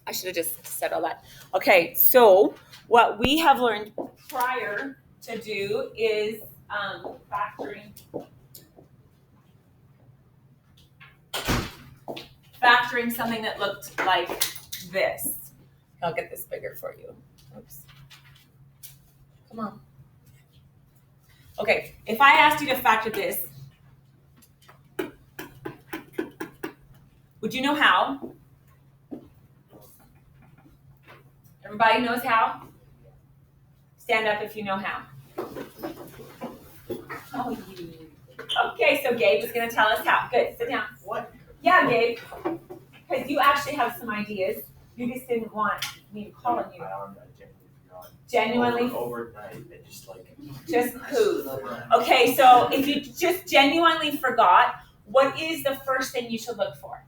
I should have just said all that. Okay, so what we have learned prior to do is factoring something that looked like this. I'll get this bigger for you. Oops. Come on. Okay, if I asked you to factor this, would you know how? Everybody knows how? Stand up if you know how. Oh, you. Okay, so Gabe is going to tell us how. Good, sit down. What? Yeah, Gabe. Because you actually have some ideas. You just didn't want me to call on you. I Genuinely? Overnight, it just who? Okay, so if you just genuinely forgot, what is the first thing you should look for?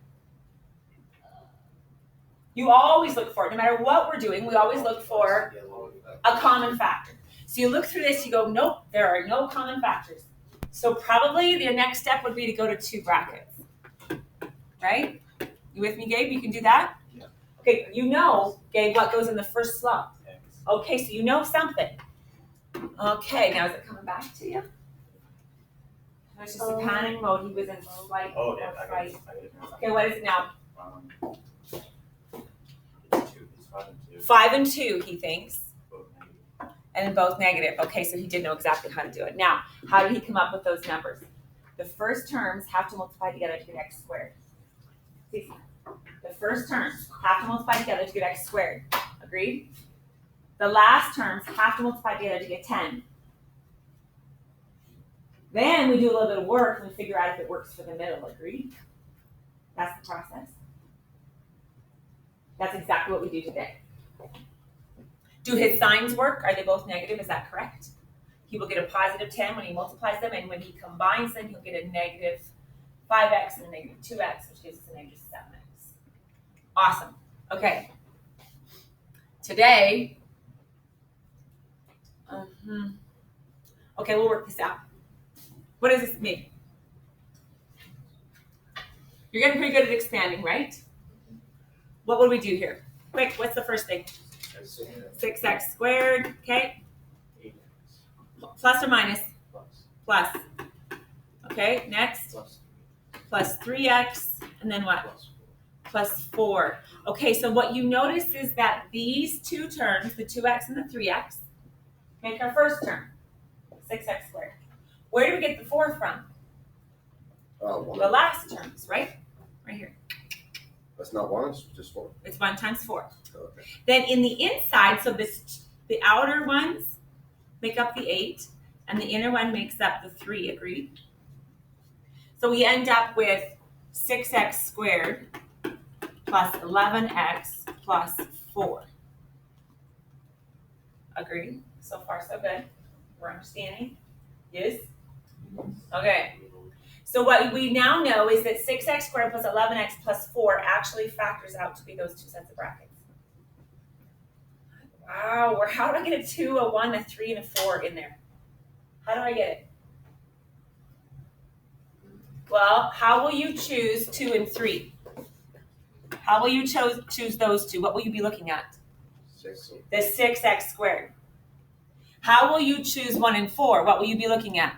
You always look for it. No matter what we're doing, we always look for a common factor. So you look through this, you go, nope, there are no common factors. So probably the next step would be to go to two brackets. Right? You with me, Gabe? You can do that? Yeah. Okay, you know, Gabe, what goes in the first slot. Okay, so you know something. Okay, now is it coming back to you? It was just a panic mode. He was in flight or fight. Okay, what is it now? 5 and 2, he thinks. And both negative. Okay, so he did know exactly how to do it. Now, how did he come up with those numbers? The first terms have to multiply together to get x squared. See? The first terms have to multiply together to get x squared. Agreed? The last terms have to multiply together to get 10. Then we do a little bit of work and figure out if it works for the middle. Agreed? That's the process. That's exactly what we do today. Do his signs work? Are they both negative? Is that correct? He will get a positive 10 when he multiplies them, and when he combines them, he'll get a negative 5x and a negative 2x, which gives us a negative 7x. Awesome. Okay. Today, okay, we'll work this out. What does this mean? You're getting pretty good at expanding, right? What would we do here? Quick, what's the first thing? 6x squared, okay? Plus or minus? Plus. Okay, next? Plus 3x, and then what? Plus 4. Okay, so what you notice is that these two terms, the 2x and the 3x, make our first term, 6x squared. Where do we get the 4 from? The last terms, right? Right here. That's not 1, it's just 4. It's 1 times 4. Okay. Then in the inside, so the outer ones make up the 8, and the inner one makes up the 3, agreed? So we end up with 6x squared plus 11x plus 4. Agreed? So far, so good. We're understanding? Yes? Okay. So what we now know is that 6x squared plus 11x plus 4 actually factors out to be those two sets of brackets. Wow, how do I get a 2, a 1, a 3, and a 4 in there? How do I get it? Well, how will you choose 2 and 3? How will you choose those two? What will you be looking at? 6. The 6x squared. How will you choose 1 and 4? What will you be looking at?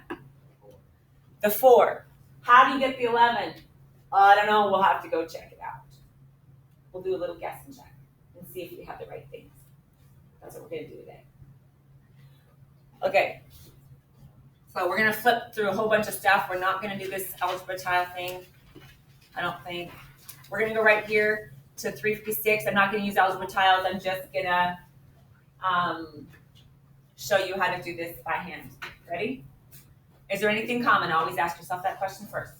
The 4. How do you get the 11? I don't know. We'll have to go check it out. We'll do a little guess and check and see if we have the right things. That's what we're going to do today. Okay. So we're going to flip through a whole bunch of stuff. We're not going to do this algebra tile thing, I don't think. We're going to go right here to 356. I'm not going to use algebra tiles. I'm just going to show you how to do this by hand. Ready? Is there anything common? Always ask yourself that question first.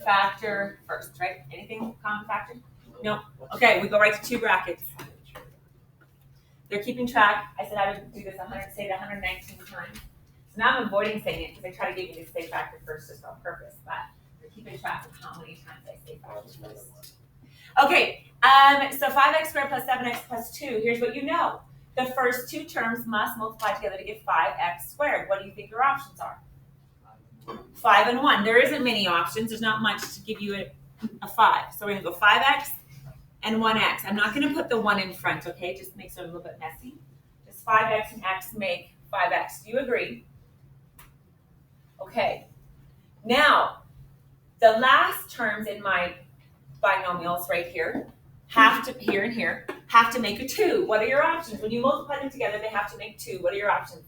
Factor first, right? Anything common factor? No. Okay, we go right to two brackets. They're keeping track. I said I would do this 119 times. So now I'm avoiding saying it because I try to get you to say factor first just on purpose, but they're keeping track of how many times I say factor first. Okay, so 5x squared plus 7x plus 2. Here's what you know. The first two terms must multiply together to get 5x squared. What do you think your options are? 5 and 1. There isn't many options. There's not much to give you a 5. So we're going to go 5x and 1x. I'm not going to put the 1 in front, okay? Just makes it a little bit messy. Just 5x and x make 5x. Do you agree? Okay. Now, the last terms in my binomials right here have to, here and here, have to make a 2. What are your options? When you multiply them together, they have to make 2. What are your options?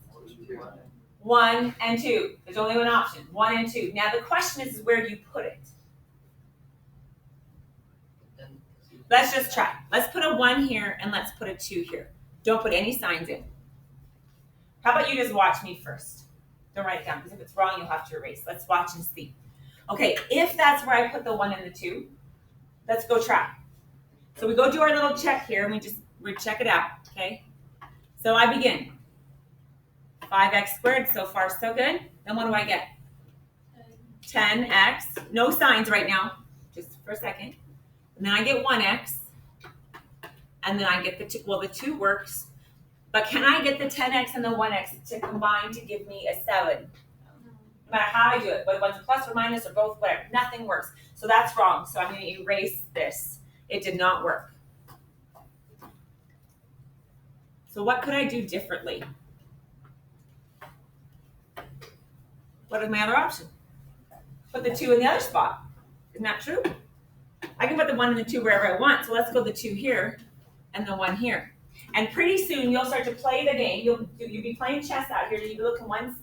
1 and 2. There's only one option, 1 and 2. Now the question is where do you put it? Let's just try. Let's put a 1 here and let's put a 2 here. Don't put any signs in. How about you just watch me first? Don't write it down, because if it's wrong, you'll have to erase. Let's watch and see. Okay, if that's where I put the 1 and the 2, let's go try. So we go do our little check here, and we check it out, okay? So I begin. 5x squared, so far so good. Then what do I get? 10x, no signs right now, just for a second. And then I get 1x, and then I get the 2, well the 2 works, but can I get the 10x and the 1x to combine to give me a 7? No matter how I do it, whether one's a plus or minus or both, whatever, nothing works. So that's wrong, so I'm going to erase this. It did not work. So what could I do differently? What is my other option? Put the 2 in the other spot. Isn't that true? I can put the 1 and the 2 wherever I want. So let's go the 2 here and the 1 here. And pretty soon you'll start to play the game. You'll be playing chess out here. You'll be looking once,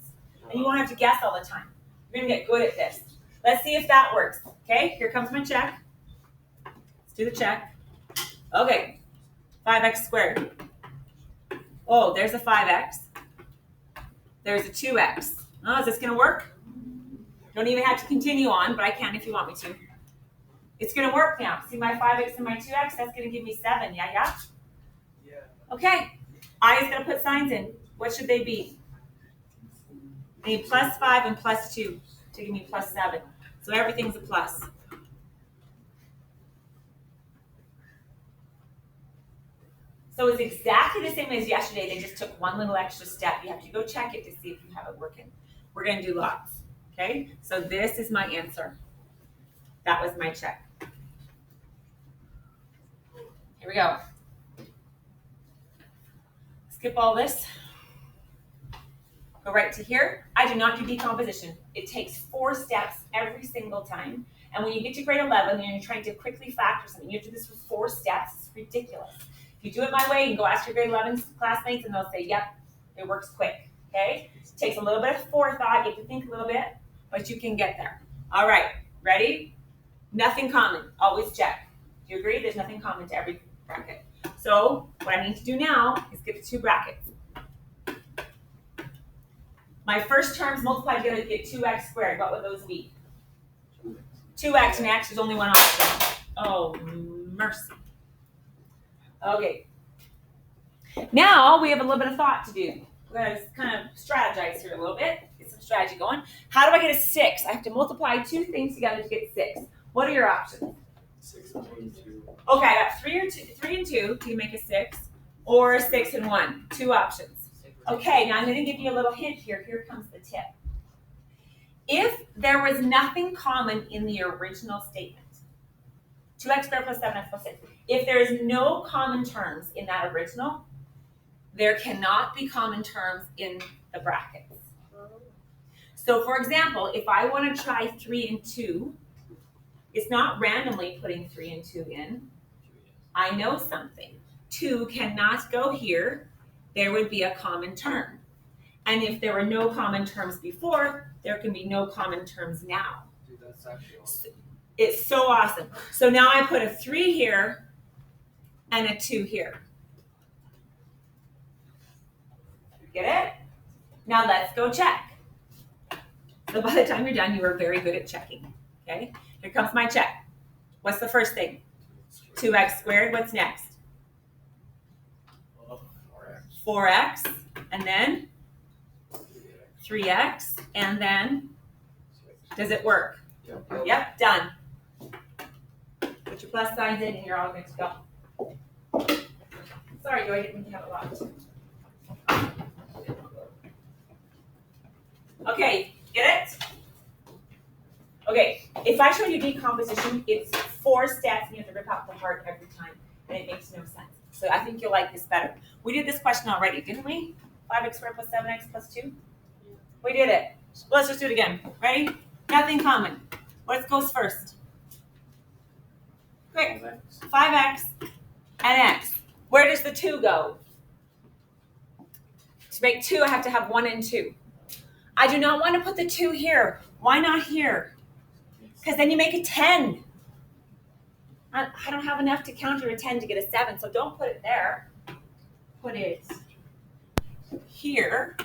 and you won't have to guess all the time. You're going to get good at this. Let's see if that works. Okay, here comes my check. Let's do the check. Okay, 5x squared. Oh, there's a 5x. There's a 2x. Oh, is this going to work? Don't even have to continue on, but I can if you want me to. It's going to work now. See my 5x and my 2x? That's going to give me 7. Yeah? Yeah. Okay. I is going to put signs in. What should they be? They need plus 5 and plus 2 to give me plus 7. So everything's a plus. So it's exactly the same as yesterday. They just took one little extra step. You have to go check it to see if you have it working. We're going to do lots. Okay? So this is my answer. That was my check. Here we go. Skip all this. Go right to here. I do not do decomposition. It takes 4 steps every single time. And when you get to grade 11 and you're trying to quickly factor something, you have to do this with 4 steps. It's ridiculous. If you do it my way, you can go ask your grade 11 classmates and they'll say, yep, it works quick. Okay? It takes a little bit of forethought. You have to think a little bit, but you can get there. All right. Ready? Nothing common. Always check. Do you agree? There's nothing common to every bracket. So what I need to do now is get the 2 brackets. My first terms multiplied together to get 2x squared. What would those be? 2x and x is only one option. Oh, mercy. Okay. Now we have a little bit of thought to do. We're going to kind of strategize here a little bit. Get some strategy going. How do I get a 6? I have to multiply 2 things together to get 6. What are your options? 6 and 2. Okay, I got 3 and 2 to make a 6, or 6 and 1. 2 options. Okay, now I'm going to give you a little hint here. Here comes the tip. If there was nothing common in the original statement, 2x squared plus 7x plus 6, if there is no common terms in that original, there cannot be common terms in the brackets. So for example, if I want to try 3 and 2, it's not randomly putting 3 and 2 in. I know something. 2 cannot go here. There would be a common term. And if there were no common terms before, there can be no common terms now. Dude, that's actually awesome. It's so awesome. So now I put a 3 here and a 2 here. Get it? Now let's go check. So by the time you're done, you are very good at checking. Okay? Here comes my check. What's the first thing? 2x squared. What's next? 4x. And then 3x. And then, does it work? Yep, done. Put your plus signs in and you're all good to go. Sorry, Joy, I didn't mean to have a lot. Okay, get it? Okay, if I show you decomposition, it's 4 steps and you have to rip out the heart every time. and it makes no sense. So I think you'll like this better. We did this question already, didn't we? 5x squared plus 7x plus 2? We did it. Let's just do it again. Ready? Nothing common. What goes first? Quick. 5x and x. Where does the 2 go? To make 2, I have to have 1 and 2. I do not want to put the 2 here. Why not here? Because then you make a 10. I don't have enough to counter a 10 to get a 7, so don't put it there. Put it here.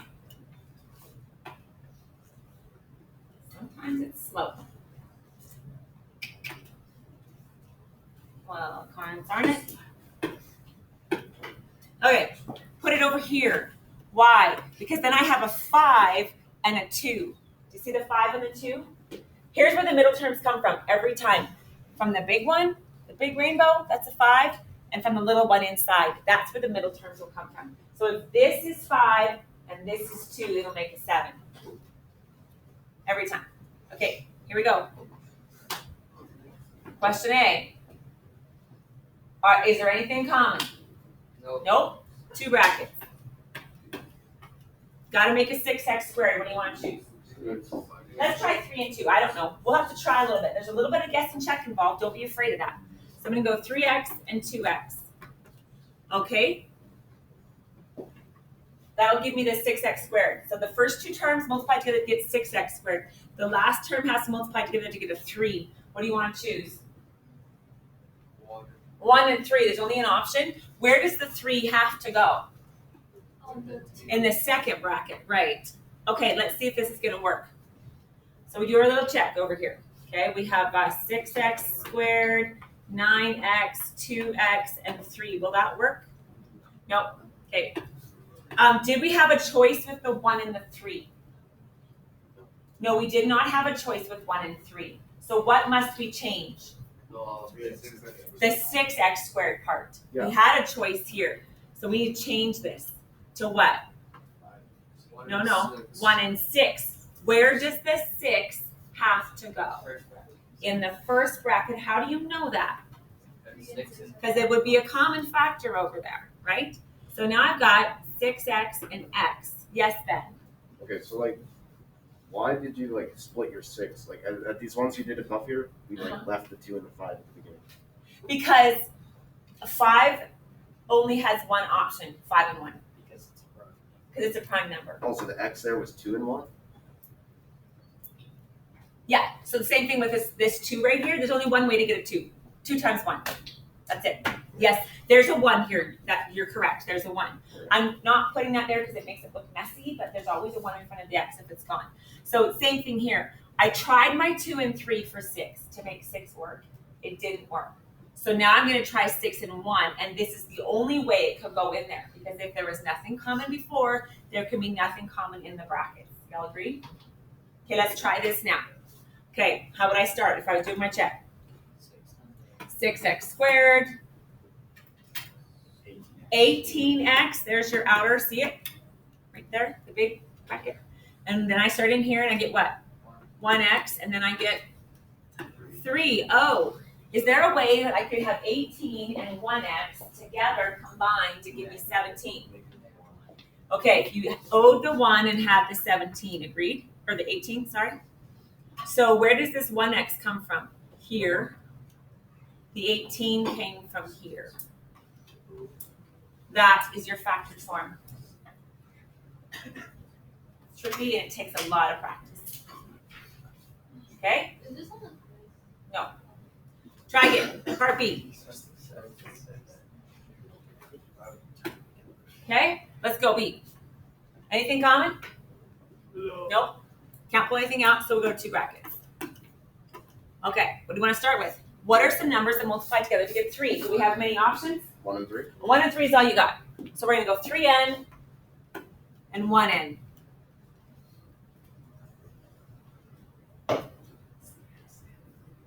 Sometimes it's slow. Well, cards, aren't it? Okay, put it over here. Why? Because then I have a 5 and a 2. Do you see the 5 and the 2? Here's where the middle terms come from every time. From the big one, the big rainbow, that's a 5, and from the little one inside, that's where the middle terms will come from. So if this is 5 and this is 2, it'll make a 7. Every time. Okay, here we go. Question A. Is there anything common? Nope. 2 brackets. Got to make a 6x squared. What do you want to choose? Let's try 3 and 2. I don't know. We'll have to try a little bit. There's a little bit of guess and check involved. Don't be afraid of that. So I'm going to go 3x and 2x. Okay? That'll give me the 6x squared. So the first 2 terms multiplied together get 6x squared. The last term has to multiply together to get a 3. What do you want to choose? 1 and 3. There's only an option. Where does the 3 have to go? In the second bracket, right. Okay, let's see if this is going to work. So we do our little check over here. Okay, we have 6x squared, 9x, 2x, and 3. Will that work? Nope. Okay. Did we have a choice with the 1 and the 3? No, we did not have a choice with 1 and 3. So what must we change? The 6x squared part. Yeah. We had a choice here. So we need to change this to what? No. 1 and 6. Where does the 6 have to go? In the first bracket. How do you know that? Because it would be a common factor over there, right? So now I've got 6x and x. Yes, Ben? Okay, so like, why did you like split your 6? Like at these ones you did above here, we like left the 2 and the 5 at the beginning. Because 5 only has one option, 5 and 1. Because it's a prime number. Oh, so the x there was 2 and 1? Yeah, so the same thing with this 2 right here. There's only one way to get a 2. 2 times 1. That's it. Yes, there's a 1 here. That you're correct. There's a 1. I'm not putting that there because it makes it look messy, but there's always a 1 in front of the x if it's gone. So same thing here. I tried my 2 and 3 for 6 to make 6 work. It didn't work. So now I'm going to try 6 and 1, and this is the only way it could go in there. Because if there was nothing common before, there can be nothing common in the brackets. Y'all agree? Okay, let's try this now. Okay, how would I start if I was doing my check? 6x squared. 18x, there's your outer, see it? Right there, the big bracket. And then I start in here and I get what? 1x, and then I get 3. Oh, is there a way that I could have 18 and 1x together combined to give me 17? Okay, you owed the 1 and had the 17, agreed? Or the 18, sorry. So where does this 1x come from? Here. The 18 came from here. That is your factored form. It's tricky and it takes a lot of practice. Okay? Is this on the No. Try again. Part B. Okay? Let's go B. Anything common? Nope. Can't pull anything out, so we'll go to 2 brackets. Okay, what do you want to start with? What are some numbers that multiply together to get 3? Do we have many options? 1 and 3? 1 and 3 is all you got. So we're going to go 3n and 1n.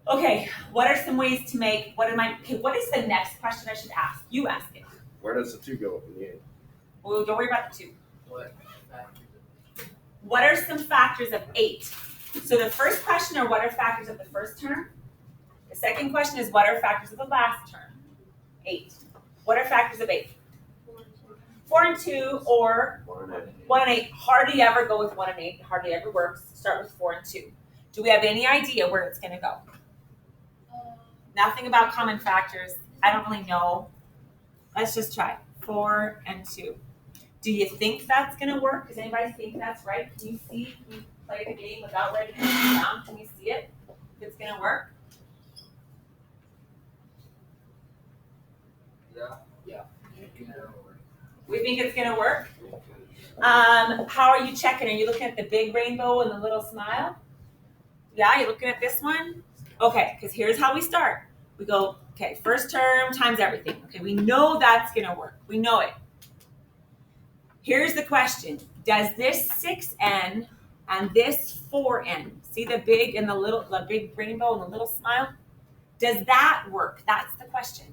Okay, what are some ways to make, what is the next question I should ask? You ask it. Where does the 2 go in the 8? Well, don't worry about the 2. What are some factors of 8? So the first question are what are factors of the first term? The second question is what are factors of the last term? 8. What are factors of 8? 4 and 2 or 1 and 8. Hardly ever go with 1 and 8. Hardly ever works. Start with 4 and 2. Do we have any idea where it's going to go? Nothing about common factors. I don't really know. Let's just try 4 and 2. Do you think that's going to work? Does anybody think that's right? Can you see? Can you play the game without writing anything down? Can you see it? If it's going to work? Yeah. We think it's going to work? How are you checking? Are you looking at the big rainbow and the little smile? Yeah, you're looking at this one? Okay, because here's how we start. We go, okay, first term times everything. Okay, we know that's going to work. We know it. Here's the question. Does this 6n and this 4n, see the big and the big rainbow and the little smile? Does that work? That's the question.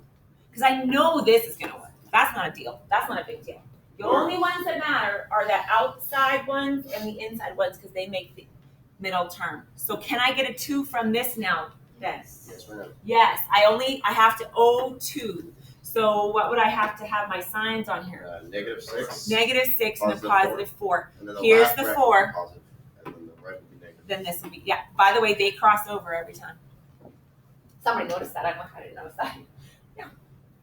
Because I know this is going to work. That's not a deal. That's not a big deal. The only ones that matter are the outside ones and the inside ones because they make the middle term. So can I get a 2 from this now, then? Yes, ma'am. Yes, I have to owe 2. So what would I have to have my signs on here? -6. -6 and a positive 4. And then the Here's last the bracket 4. will be positive, and then the right will be negative. Then this would be, yeah. By the way, they cross over every time. Somebody noticed that. I didn't notice that. Yeah.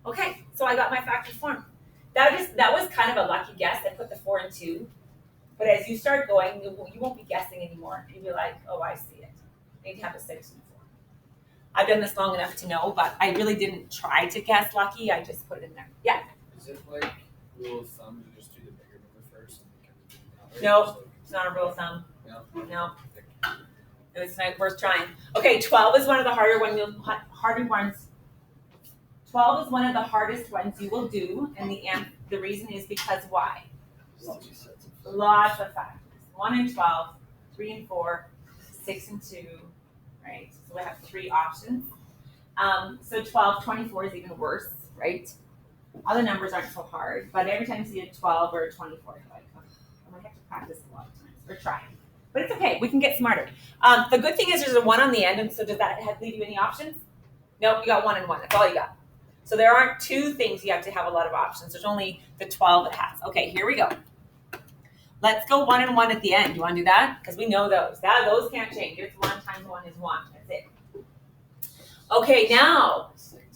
Okay, so I got my factor form. That was kind of a lucky guess. I put the 4 and 2. But as you start going, you won't be guessing anymore. You'll be like, oh, I see it. I need to have a 6 and 4. I've done this long enough to know, but I really didn't try to guess lucky. I just put it in there. Yeah. Is it like rule of thumb to just do the bigger number first and kind of do the No. other? It's not a rule of thumb. No. Okay. It's not worth trying. Okay, 12 is one of the harder ones. 12 is one of the hardest ones you will do, and the reason is because why? Lots of factors. 1 and 12, 3 and 4, 6 and 2, right? So we have 3 options. So 12, 24 is even worse, right? Other numbers aren't so hard, but every time you see a 12 or a 24, you're like, oh, I might have to practice a lot of times, or try. But it's okay, we can get smarter. The good thing is there's a 1 on the end, and so does that leave you any options? Nope, you got 1 and 1, that's all you got. So there aren't 2 things you have to have a lot of options. There's only the 12 it has. Okay, here we go. Let's go 1 and 1 at the end. You want to do that? Because we know those. Those can't change. It's 1 times 1 is 1. That's it. Okay, now,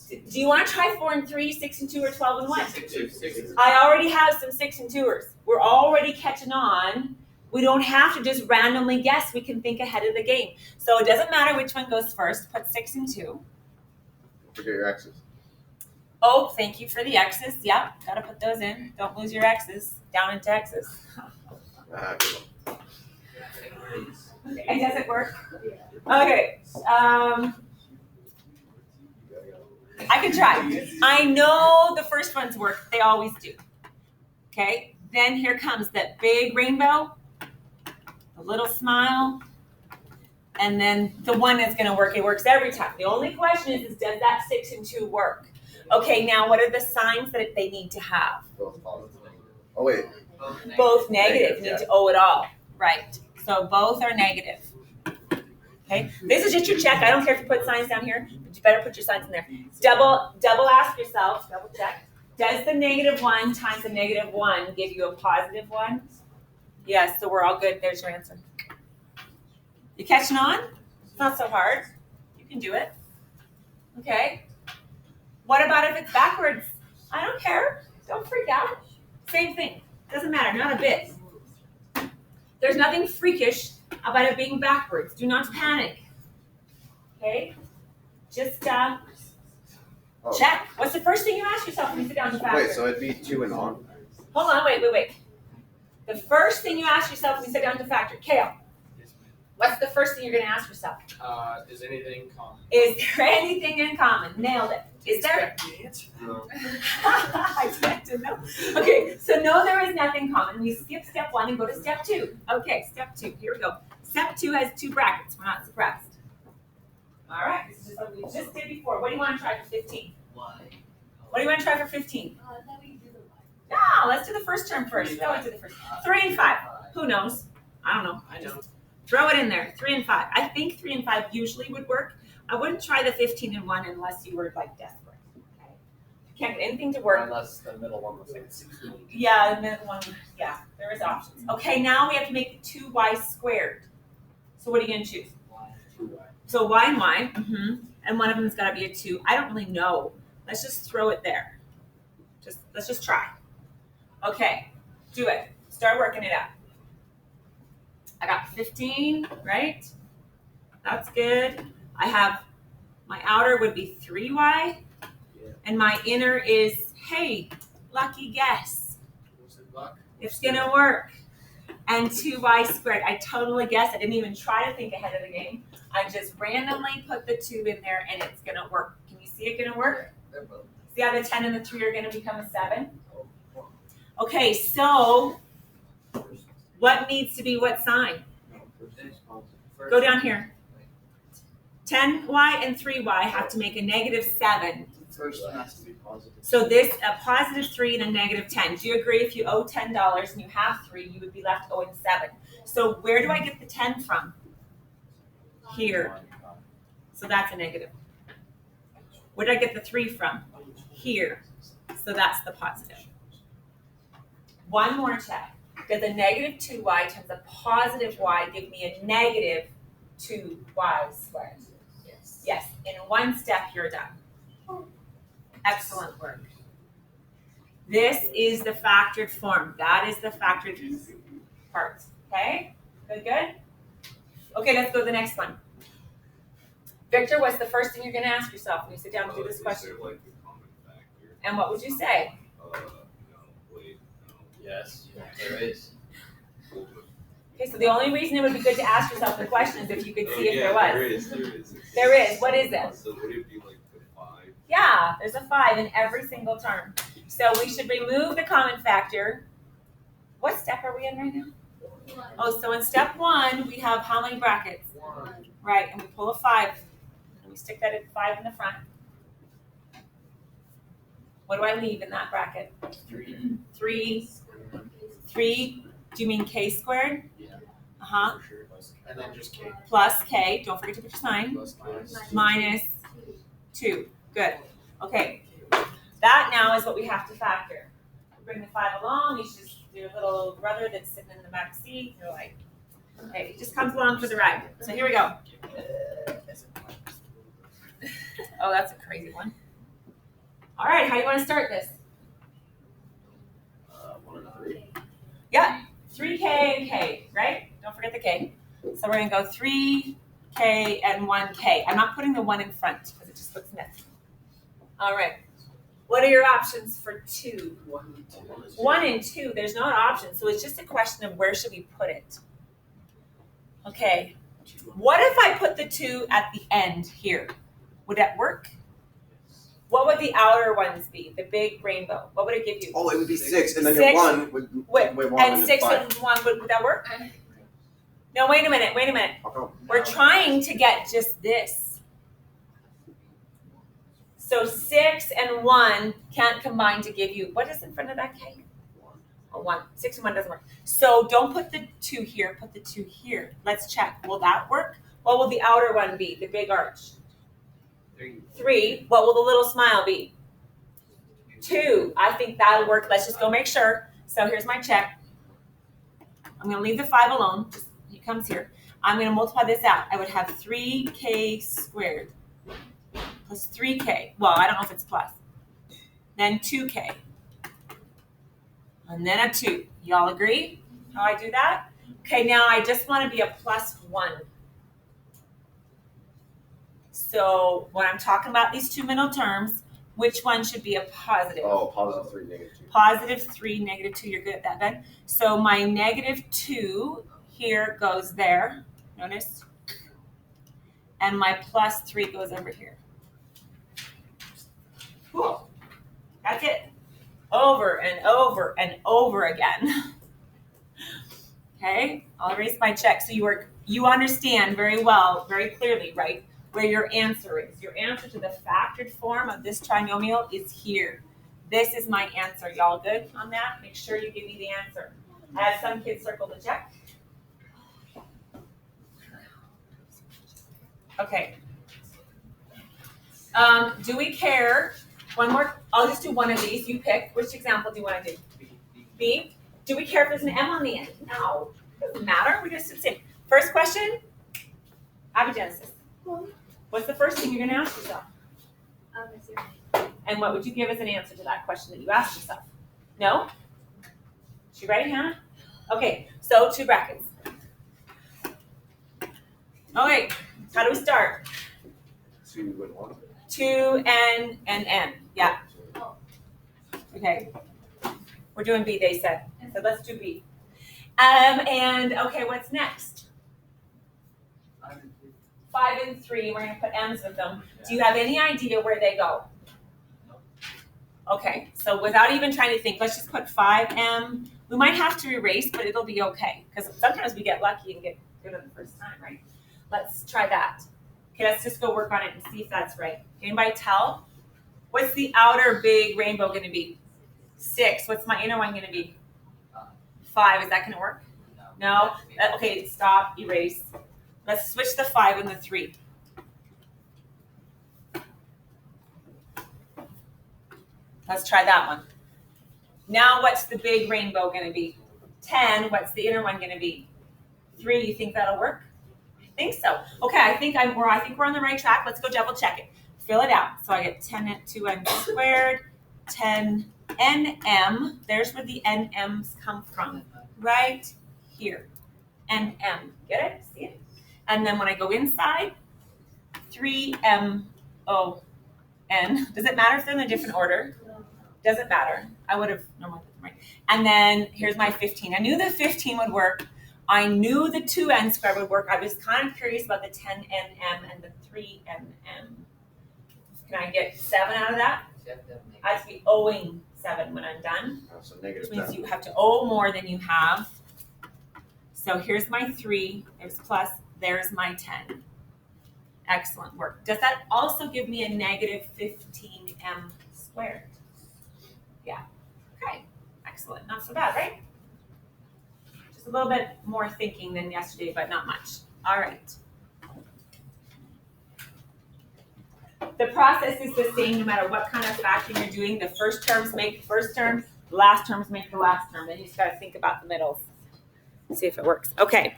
do you want to try 4 and 3, 6 and 2, or 12 and 1? 6. I already have some 6 and 2ers. We're already catching on. We don't have to just randomly guess. We can think ahead of the game. So it doesn't matter which one goes first. Put 6 and 2. Don't forget your X's. Oh, thank you for the X's. Yep, got to put those in. Don't lose your X's down in Texas. Good one. Okay, does it work? Okay. I can try. I know the first ones work. They always do. Okay. Then here comes that big rainbow, the little smile, and then the one that's going to work. It works every time. The only question is does that 6 and 2 work? Okay, now what are the signs that they need to have? Both positive. Oh, wait. Both negative. You Yeah. need to owe it all. Right. So both are negative. Okay. This is just your check. I don't care if you put signs down here, but you better put your signs in there. Double ask yourself, double check. Does the -1 times the -1 give you a +1? Yes, so we're all good. There's your answer. You catching on? It's not so hard. You can do it. Okay. What about if it's backwards? I don't care. Don't freak out. Same thing. Doesn't matter. Not a bit. There's nothing freakish about it being backwards. Do not panic. Okay? Just check. What's the first thing you ask yourself when you sit down to factor? Wait, so it'd be 2 and on? Hold on, wait. The first thing you ask yourself when you sit down to factor, Kale, what's the first thing you're going to ask yourself? Is anything common? Is there anything in common? Nailed it. Is there? No. I expect to know. Okay, so no, there is nothing common. We skip step 1 and go to step 2. Okay, step 2. Here we go. Step 2 has 2 brackets. We're not suppressed. All right, this is just like we just did before. What do you want to try for 15? What do you want to try for 15? No, let's do the first term first. No, let's do the first. 3 and 5. Who knows? I don't know. I know. Throw it in there. 3 and 5. I think 3 and 5 usually would work. I wouldn't try the 15 and 1 unless you were like desperate. Okay. Can't get anything to work. Unless the middle one was like 16. Yeah, and then one, yeah, there is options. Okay, now we have to make the 2y squared. So what are you gonna choose? So y and y, and one of them's gotta be a 2. I don't really know. Let's just throw it there. Let's just try. Okay, do it. Start working it out. I got 15, right? That's good. I have, my outer would be 3y, and my inner is, hey, lucky guess. Was it luck? It's gonna work. And 2y squared. I totally guessed. I didn't even try to think ahead of the game. I just randomly put the 2 in there and it's gonna work. Can you see it gonna work? They're both. See how the 10 and the 3 are gonna become a 7? Okay, so what needs to be what sign? Go down here. 10y and 3y have to make a -7. First one has to be positive. So this, a +3 and a -10. Do you agree if you owe $10 and you have 3, you would be left owing 7? So where do I get the 10 from? Here. So that's a negative. Where did I get the 3 from? Here. So that's the positive. One more check. Does a -2y times a +y give me a -2y squared? Yes. Yes. In one step, you're done. Excellent work. This is the factored form. That is the factored part. Okay? Good? Okay, let's go to the next one. Victor, what's the first thing you're going to ask yourself when you sit down to do this question? Is there like a common factor? And what would you say? No, wait, no. Yes, there is. Okay, so the only reason it would be good to ask yourself the question is if you could see if there was. There is. There is. What is it? So would it be like the 5? Yeah, there's a 5 in every single term. So we should remove the common factor. What step are we in right now? Oh, so in step 1, we have how many brackets? 1. Right, and we pull a 5. And we stick that at 5 in the front. What do I leave in that bracket? 3. 3. Do you mean k squared? Yeah. Uh-huh. For sure. And then just K. Plus k. Don't forget to put your sign. Plus K. Minus 2. Good. Okay. That now is what we have to factor. Bring the 5 along. You should just do your little brother that's sitting in the back seat. You're like, okay, he just comes along for the ride. So here we go. Oh, that's a crazy one. All right, how do you want to start this? 1 and 3. Yeah, 3k and k, right? Don't forget the k. So we're gonna go 3k and 1k. I'm not putting the 1 in front because it just looks messy. All right. What are your options for 2? 1 and 2, there's no option. So it's just a question of where should we put it. Okay. What if I put the 2 at the end here? Would that work? What would the outer ones be? The big rainbow. What would it give you? Oh, it would be 6, and then 6? your 1 would Wait, wait 1 and 6 5. and 1, would that work? No, wait a minute. How come? We're trying to get just this. So 6 and 1 can't combine to give you, what is in front of that K? A 1. 6 and 1 doesn't work. So don't put the 2 here, put the 2 here. Let's check. Will that work? What will the outer one be, the big arch? 3. What will the little smile be? 2. I think that'll work. Let's just go make sure. So here's my check. I'm going to leave the 5 alone. Just, he comes here. I'm going to multiply this out. I would have 3k squared plus 3k. Well, I don't know if it's plus. Then 2k. And then a 2. Y'all agree how I do that? Okay, now I just want to be a plus 1. So when I'm talking about these two middle terms, which one should be a positive? Oh, positive 3, negative 2. Positive 3, negative 2. You're good at that, Ben. So my negative 2 here goes there. Notice. And my plus 3 goes over here. Cool. That's it. Over and over and over again. Okay, I'll erase my check. So you understand very well, very clearly, right, where your answer is. Your answer to the factored form of this trinomial is here. This is my answer. Y'all good on that? Make sure you give me the answer. I have some kids circle the check. Okay. Do we care One more. I'll just do one of these. You pick. Which example do you want to do? B. Do we care if there's an M on the end? No. Doesn't matter. We just do the same. First question. Abiogenesis. What's the first thing you're going to ask yourself? And what would you give as an answer to that question that you asked yourself? No? She right, Hannah? Okay, so 2 brackets. Okay, how do we start? 2 and 1. 2 and N. Yeah. Okay. We're doing B, they said. So let's do B. And okay, what's next? 5 and 3. We're going to put M's with them. Do you have any idea where they go? Okay, so without even trying to think, let's just put 5M. We might have to erase, but it'll be okay. Because sometimes we get lucky and get good on the first time, right? Let's try that. Okay, let's just go work on it and see if that's right. Anybody tell? What's the outer big rainbow going to be? 6. What's my inner one going to be? 5. Is that going to work? No? Okay, stop, erase. Let's switch the 5 and the 3. Let's try that one. Now what's the big rainbow going to be? 10. What's the inner one going to be? 3. You think that'll work? I think so. Okay, I think we're on the right track. Let's go double check it. Fill it out. So I get 10 and 2n squared, 10 nm. There's where the nm's come from. Right here. nm. Get it? See it? And then when I go inside, 3mon. Does it matter if they're in a different order? Doesn't matter. I would have normally put them right. And then here's my 15. I knew the 15 would work. I knew the 2n squared would work. I was kind of curious about the 10nm and the 3nm. Can I get 7 out of that? I have to be owing 7 when I'm done. So negative Which means 10. you have to owe more than you have. So here's my 3. There's plus. There's my 10. Excellent work. Does that also give me a negative 15m squared? Yeah. Okay. Excellent. Not so bad, right? Just a little bit more thinking than yesterday, but not much. All right. The process is the same no matter what kind of factoring you're doing. The first terms make the first term, the last terms make the last term. Then you just got to think about the middles. See if it works. Okay.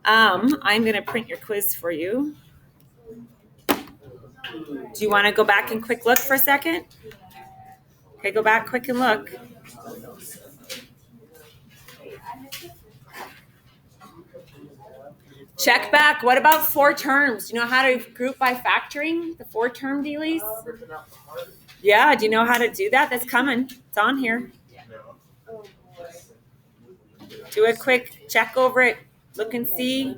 I'm going to print your quiz for you. Do you want to go back and quick look for a second? Okay, go back quick and look. Check back. What about 4 terms? Do you know how to group by factoring? The 4-term dealies? Yeah, do you know how to do that? That's coming. It's on here. Do a quick check over it. Look and see.